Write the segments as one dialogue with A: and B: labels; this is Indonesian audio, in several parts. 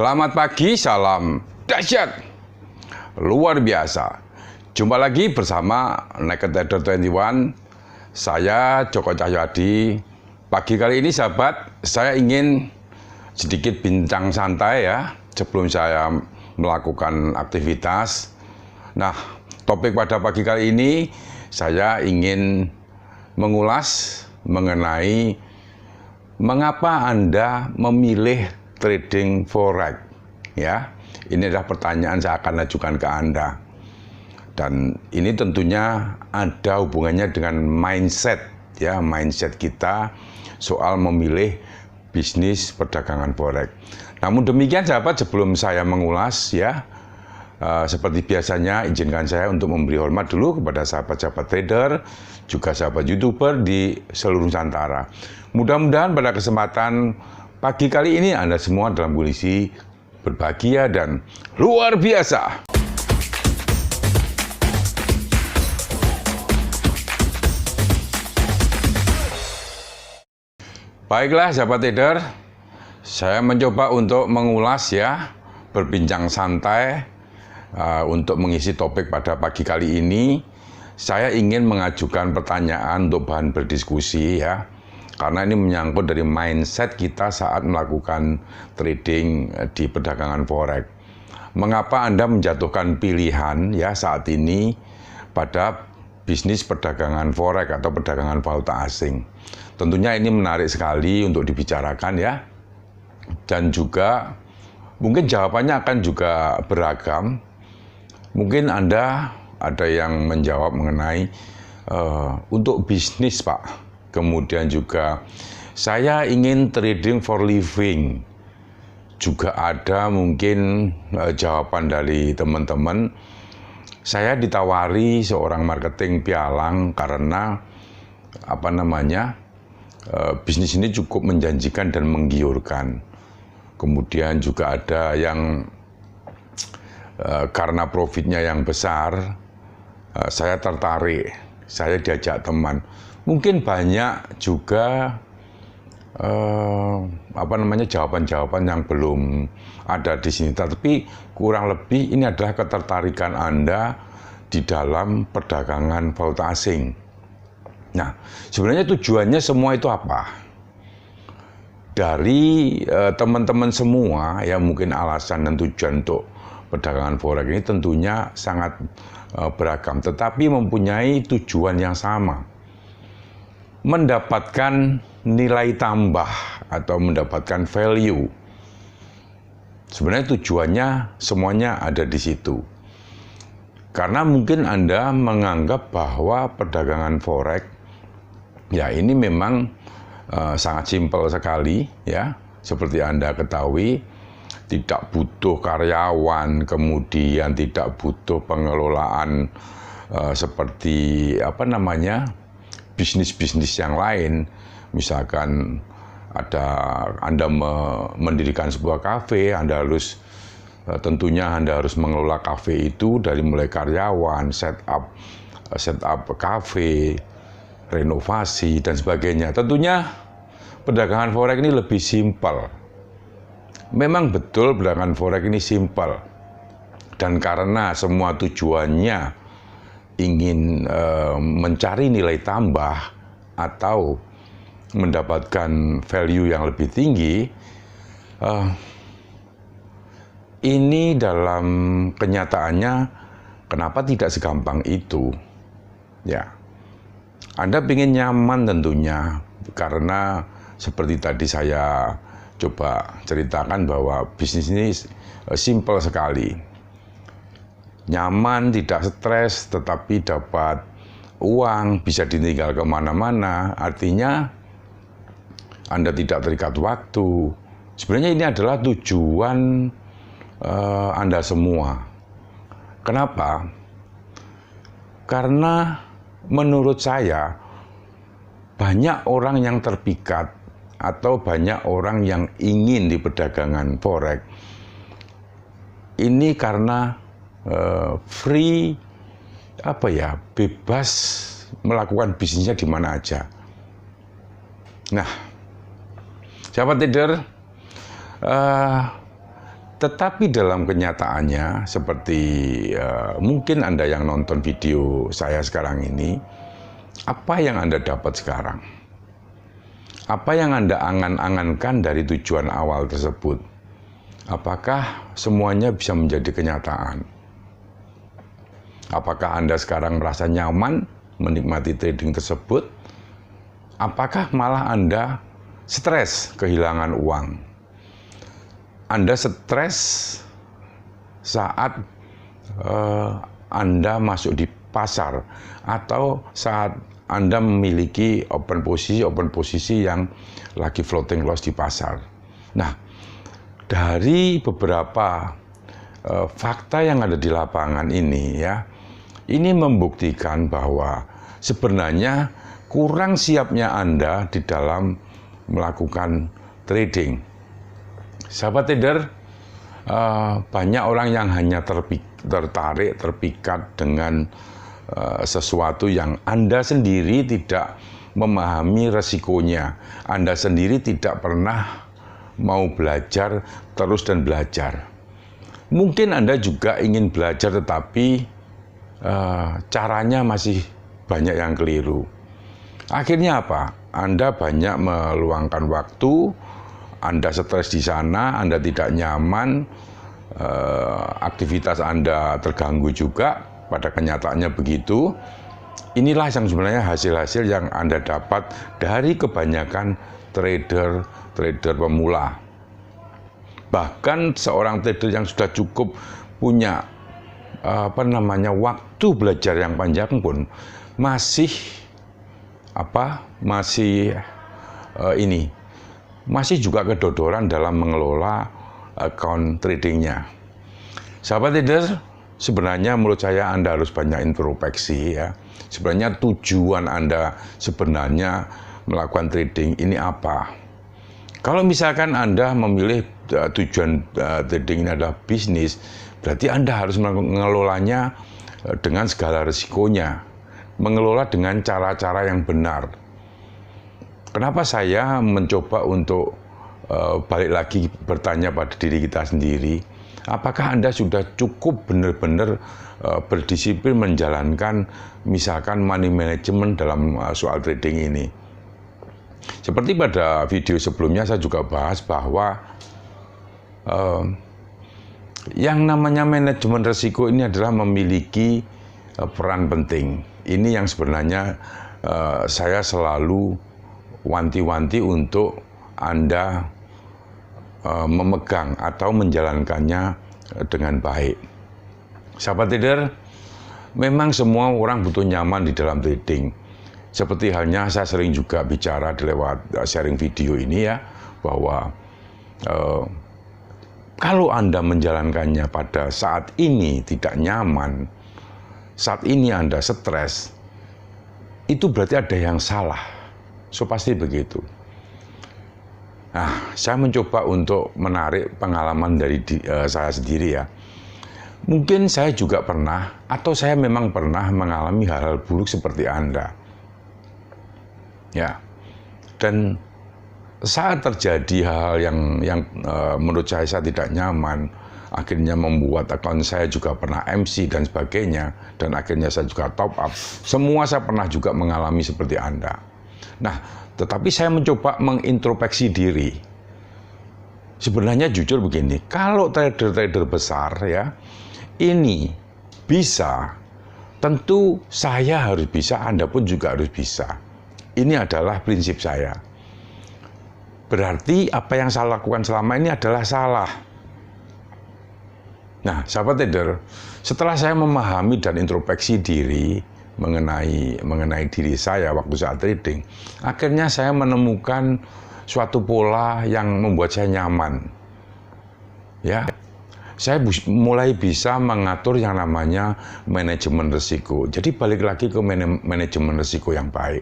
A: Selamat pagi, salam dahsyat, luar biasa. Jumpa lagi bersama Naked Trader 21. Saya Joko Cahyadi. Pagi kali ini sahabat, saya ingin sedikit bincang santai ya sebelum saya melakukan aktivitas. Nah, topik pada pagi kali ini saya ingin mengulas mengenai mengapa Anda memilih trading forex, ya. Ini adalah pertanyaan saya akan ajukan ke Anda. Dan ini tentunya ada hubungannya dengan mindset, ya, mindset kita soal memilih bisnis perdagangan forex. Namun demikian sahabat, sebelum saya mengulas ya, seperti biasanya izinkan saya untuk memberi hormat dulu kepada sahabat-sahabat trader, juga sahabat YouTuber di seluruh Nusantara. Mudah-mudahan pada kesempatan pagi kali ini Anda semua dalam kondisi berbahagia dan luar biasa. Baiklah sahabat trader, saya mencoba untuk mengulas ya, berbincang santai untuk mengisi topik pada pagi kali ini. Saya ingin mengajukan pertanyaan untuk bahan berdiskusi ya. Karena ini menyangkut dari mindset kita saat melakukan trading di perdagangan forex. Mengapa Anda menjatuhkan pilihan ya saat ini pada bisnis perdagangan forex atau perdagangan valuta asing? Tentunya ini menarik sekali untuk dibicarakan ya. Dan juga mungkin jawabannya akan juga beragam. Mungkin Anda ada yang menjawab mengenai untuk bisnis Pak. Kemudian juga saya ingin trading for living. Juga ada mungkin jawaban dari teman-teman. Saya ditawari seorang marketing pialang karena bisnis ini cukup menjanjikan dan menggiurkan. Kemudian juga ada yang karena profitnya yang besar, saya tertarik, saya diajak teman. Mungkin banyak juga jawaban-jawaban yang belum ada di sini. Tapi kurang lebih ini adalah ketertarikan Anda di dalam perdagangan valuta asing. Nah, sebenarnya tujuannya semua itu apa? Dari teman-teman semua ya, mungkin alasan dan tujuan untuk perdagangan forex ini tentunya sangat beragam, tetapi mempunyai tujuan yang sama. Mendapatkan nilai tambah atau mendapatkan value. Sebenarnya tujuannya semuanya ada di situ. Karena mungkin Anda menganggap bahwa perdagangan forex ya ini memang sangat simpel sekali ya. Seperti Anda ketahui, tidak butuh karyawan, kemudian tidak butuh pengelolaan seperti bisnis-bisnis yang lain. Misalkan Anda mendirikan sebuah kafe, tentunya Anda harus mengelola kafe itu dari mulai karyawan, setup kafe, renovasi dan sebagainya. Tentunya perdagangan forex ini lebih simpel. Memang betul perdagangan forex ini simpel. Dan karena semua tujuannya ingin mencari nilai tambah atau mendapatkan value yang lebih tinggi, ini dalam kenyataannya kenapa tidak segampang itu? Ya, Anda ingin nyaman tentunya, karena seperti tadi saya coba ceritakan bahwa bisnis ini simple sekali. Nyaman, tidak stres, tetapi dapat uang, bisa ditinggal kemana-mana. Artinya Anda tidak terikat waktu. Sebenarnya ini adalah tujuan Anda semua. Kenapa? Karena menurut saya banyak orang yang terpikat atau banyak orang yang ingin di perdagangan forex ini karena bebas melakukan bisnisnya di mana aja. Nah, sahabat trader, Tetapi dalam kenyataannya, seperti mungkin Anda yang nonton video saya sekarang ini, apa yang Anda dapat sekarang? Apa yang Anda angan-angankan dari tujuan awal tersebut? Apakah semuanya bisa menjadi kenyataan? Apakah Anda sekarang merasa nyaman menikmati trading tersebut? Apakah malah Anda stres kehilangan uang? Anda stres saat Anda masuk di pasar atau saat Anda memiliki open posisi yang lagi floating loss di pasar. Nah, dari beberapa fakta yang ada di lapangan ini ya, ini membuktikan bahwa sebenarnya kurang siapnya Anda di dalam melakukan trading. Sahabat trader, banyak orang yang hanya terpikat dengan sesuatu yang Anda sendiri tidak memahami resikonya. Anda sendiri tidak pernah mau belajar terus dan belajar. Mungkin Anda juga ingin belajar tetapi caranya masih banyak yang keliru. Akhirnya apa? Anda banyak meluangkan waktu, Anda stres di sana, Anda tidak nyaman, aktivitas Anda terganggu juga, pada kenyataannya begitu. Inilah yang sebenarnya hasil-hasil yang Anda dapat dari kebanyakan trader pemula. Bahkan seorang trader yang sudah cukup punya waktu belajar yang panjang pun masih juga kedodoran dalam mengelola account tradingnya. Sahabat trader, sebenarnya menurut saya Anda harus banyak introspeksi ya. Sebenarnya tujuan Anda sebenarnya melakukan trading ini apa? Kalau misalkan Anda memilih tujuan trading ini adalah bisnis, berarti Anda harus mengelolanya dengan segala risikonya, mengelola dengan cara-cara yang benar. Kenapa saya mencoba untuk balik lagi bertanya pada diri kita sendiri, apakah Anda sudah cukup benar-benar berdisiplin menjalankan misalkan money management dalam soal trading ini? Seperti pada video sebelumnya saya juga bahas bahwa yang namanya manajemen risiko ini adalah memiliki peran penting. Ini yang sebenarnya saya selalu wanti-wanti untuk Anda memegang atau menjalankannya dengan baik. Sahabat trader, memang semua orang butuh nyaman di dalam trading. Seperti halnya saya sering juga bicara di lewat sharing video ini ya, bahwa kalau Anda menjalankannya pada saat ini tidak nyaman, saat ini Anda stres, itu berarti ada yang salah. So pasti begitu. Nah, saya mencoba untuk menarik pengalaman dari saya sendiri ya. Mungkin saya juga pernah, atau saya memang pernah mengalami hal-hal buruk seperti Anda. Ya, dan saat terjadi hal-hal yang menurut saya tidak nyaman, akhirnya membuat akun saya juga pernah MC dan sebagainya, dan akhirnya saya juga top up. Semua saya pernah juga mengalami seperti Anda. Nah, tetapi saya mencoba mengintrospeksi diri. Sebenarnya jujur begini, kalau trader-trader besar ya, ini bisa, tentu saya harus bisa, Anda pun juga harus bisa. Ini adalah prinsip saya. Berarti apa yang saya lakukan selama ini adalah salah. Nah, sahabat trader, setelah saya memahami dan introspeksi diri mengenai diri saya waktu saat trading, akhirnya saya menemukan suatu pola yang membuat saya nyaman. Ya, saya mulai bisa mengatur yang namanya manajemen risiko. Jadi balik lagi ke manajemen risiko yang baik.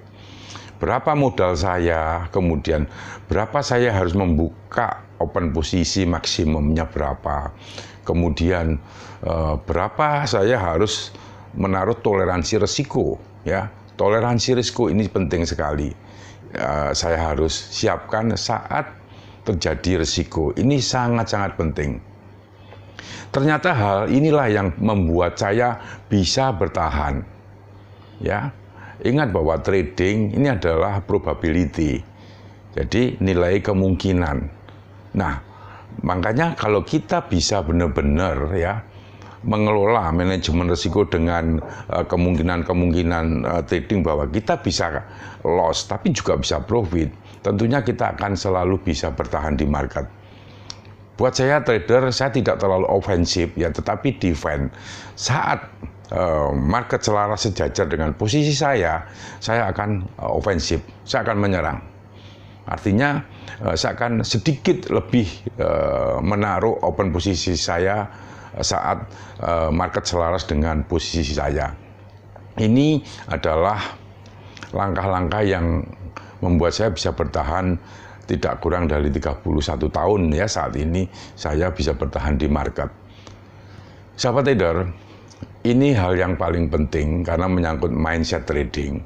A: Berapa modal saya, kemudian berapa saya harus membuka open posisi maksimumnya berapa, kemudian berapa saya harus menaruh toleransi risiko, ya. Toleransi risiko ini penting sekali. Saya harus siapkan saat terjadi risiko. Ini sangat-sangat penting. Ternyata hal inilah yang membuat saya bisa bertahan. Ya, ingat bahwa trading ini adalah probability. Jadi nilai kemungkinan. Nah, makanya kalau kita bisa benar-benar ya mengelola manajemen risiko dengan kemungkinan-kemungkinan trading bahwa kita bisa loss tapi juga bisa profit, tentunya kita akan selalu bisa bertahan di market. Buat saya trader, saya tidak terlalu ofensif ya, tetapi defend. Saat market selaras sejajar dengan posisi saya akan ofensif, saya akan menyerang. Artinya saya akan sedikit lebih menaruh open posisi saya saat market selaras dengan posisi saya. Ini adalah langkah-langkah yang membuat saya bisa bertahan tidak kurang dari 31 tahun ya. Saat ini saya bisa bertahan di market. Sahabat trader, ini hal yang paling penting karena menyangkut mindset trading.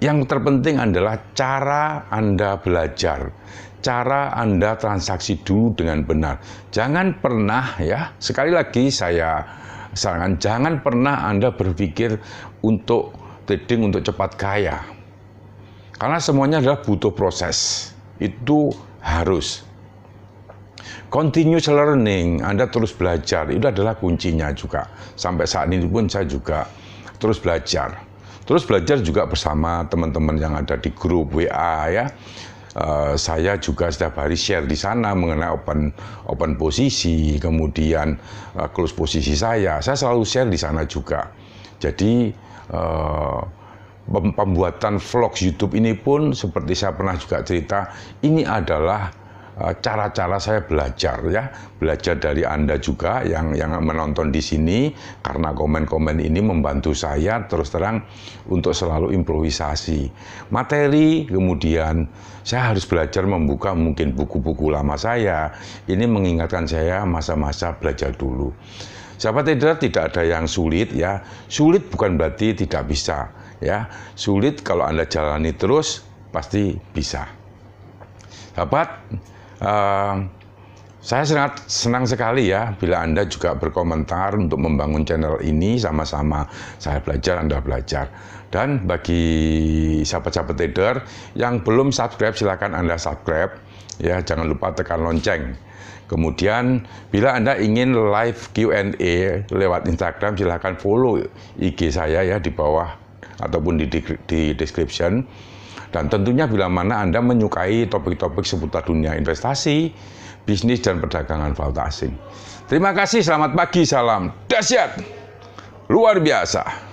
A: Yang terpenting adalah cara Anda belajar, cara Anda transaksi dulu dengan benar. Jangan pernah ya, sekali lagi saya sarankan, jangan pernah Anda berpikir untuk trading untuk cepat kaya. Karena semuanya adalah butuh proses, itu harus. Continuous learning, Anda terus belajar, itu adalah kuncinya juga. Sampai saat ini pun saya juga terus belajar. Terus belajar juga bersama teman-teman yang ada di grup WA ya. Saya juga setiap hari share di sana mengenai open posisi, kemudian close posisi saya selalu share di sana juga. Jadi pembuatan vlog YouTube ini pun seperti saya pernah juga cerita, ini adalah cara-cara saya belajar ya, belajar dari Anda juga yang menonton di sini, karena komen-komen ini membantu saya terus terang untuk selalu improvisasi materi. Kemudian saya harus belajar membuka mungkin buku-buku lama saya, ini mengingatkan saya masa-masa belajar dulu. Sahabat trader, tidak ada yang sulit ya. Sulit bukan berarti tidak bisa ya. Sulit kalau Anda jalani terus pasti bisa. Sahabat, saya sangat senang sekali ya bila Anda juga berkomentar untuk membangun channel ini, sama-sama saya belajar, Anda belajar. Dan bagi sahabat-sahabat trader yang belum subscribe, silakan Anda subscribe ya, jangan lupa tekan lonceng. Kemudian bila Anda ingin live Q&A lewat Instagram, silakan follow IG saya ya di bawah ataupun di description. Dan tentunya bila mana Anda menyukai topik-topik seputar dunia investasi, bisnis, dan perdagangan valuta asing. Terima kasih, selamat pagi, salam dahsyat, luar biasa.